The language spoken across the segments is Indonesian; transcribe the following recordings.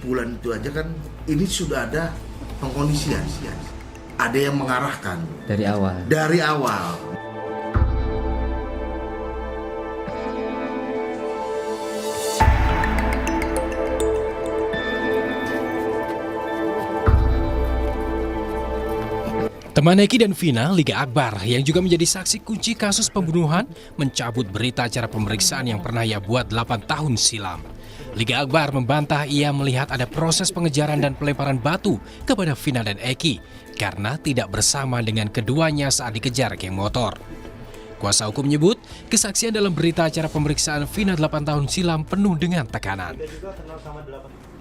bulan itu aja kan ini sudah ada pengkondisian. Ada yang mengarahkan dari awal. Dari awal. Teman Eki dan Vina, Liga Akbar, yang juga menjadi saksi kunci kasus pembunuhan, mencabut berita acara pemeriksaan yang pernah ia buat 8 tahun silam. Liga Akbar membantah ia melihat ada proses pengejaran dan pelemparan batu kepada Vina dan Eki karena tidak bersama dengan keduanya saat dikejar geng motor. Kuasa hukum menyebut, kesaksian dalam berita acara pemeriksaan Vina 8 tahun silam penuh dengan tekanan.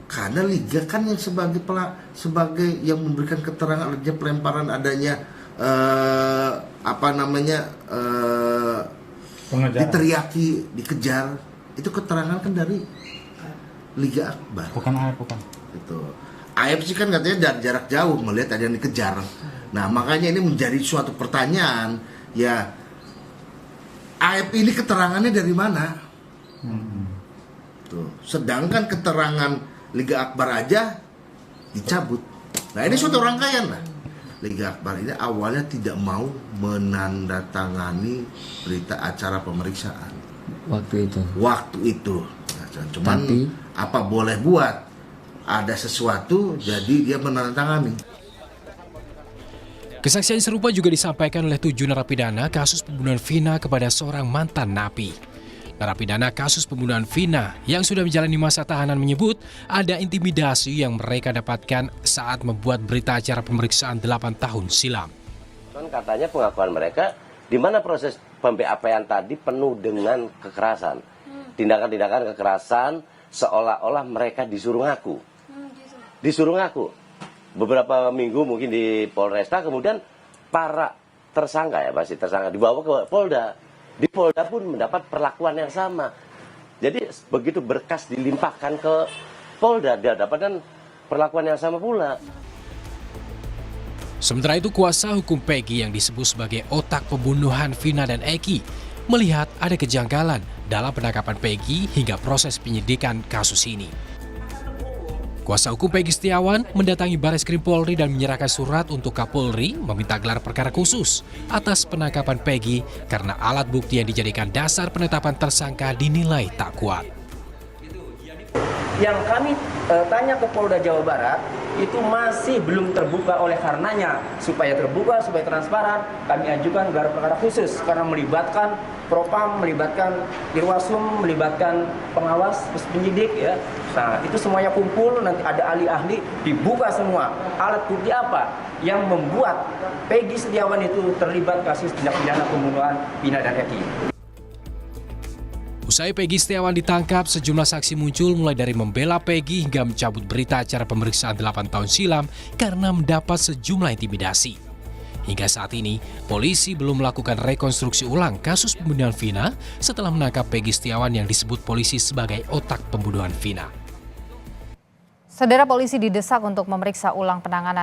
Karena Liga kan yang sebagai yang memberikan keterangan adanya pelemparan, adanya diteriaki, dikejar, itu keterangan kan dari Liga Akbar. Bukan AF, bukan. Itu AF sih kan katanya dari jarak jauh melihat ada yang dikejar. Nah makanya ini menjadi suatu pertanyaan, ya AF ini keterangannya dari mana? Tuh. Sedangkan keterangan Liga Akbar aja dicabut. Nah ini suatu rangkaian lah. Liga Akbar ini awalnya tidak mau menandatangani berita acara pemeriksaan waktu itu. Nah, cuman apa boleh buat, ada sesuatu jadi dia menandatangani. Kesaksian serupa juga disampaikan oleh 7 narapidana kasus pembunuhan Vina kepada seorang mantan napi. Narapidana kasus pembunuhan Vina yang sudah menjalani masa tahanan menyebut ada intimidasi yang mereka dapatkan saat membuat berita acara pemeriksaan 8 tahun silam. Katanya pengakuan mereka di mana proses pem-BAP-an tadi penuh dengan kekerasan. Tindakan-tindakan kekerasan seolah-olah mereka disuruh ngaku. Disuruh ngaku. Beberapa minggu mungkin di Polresta, kemudian para tersangka dibawa ke Polda. Di Polda pun mendapat perlakuan yang sama. Jadi begitu berkas dilimpahkan ke Polda, dia dapatkan perlakuan yang sama pula. Sementara itu kuasa hukum Peggy yang disebut sebagai otak pembunuhan Vina dan Eki melihat ada kejanggalan dalam penangkapan Peggy hingga proses penyidikan kasus ini. Kuasa hukum Peggy Setiawan mendatangi Barreskrim Polri dan menyerahkan surat untuk Kapolri meminta gelar perkara khusus atas penangkapan Peggy karena alat bukti yang dijadikan dasar penetapan tersangka dinilai tak kuat. Yang kami tanya ke Polda Jawa Barat itu masih belum terbuka, oleh karenanya supaya terbuka, supaya transparan, kami ajukan gelar perkara khusus karena melibatkan Propam, melibatkan Irwasum, melibatkan pengawas, penyidik ya. Nah, itu semuanya kumpul, nanti ada ahli-ahli, dibuka semua. Alat bukti apa yang membuat Peggy Setiawan itu terlibat kasus tindak pidana pembunuhan Vina dan Eki. Usai Peggy Setiawan ditangkap, sejumlah saksi muncul mulai dari membela Peggy hingga mencabut berita acara pemeriksaan 8 tahun silam karena mendapat sejumlah intimidasi. Hingga saat ini, polisi belum melakukan rekonstruksi ulang kasus pembunuhan Vina setelah menangkap Peggy Setiawan yang disebut polisi sebagai otak pembunuhan Vina. Saudara, polisi didesak untuk memeriksa ulang penanganan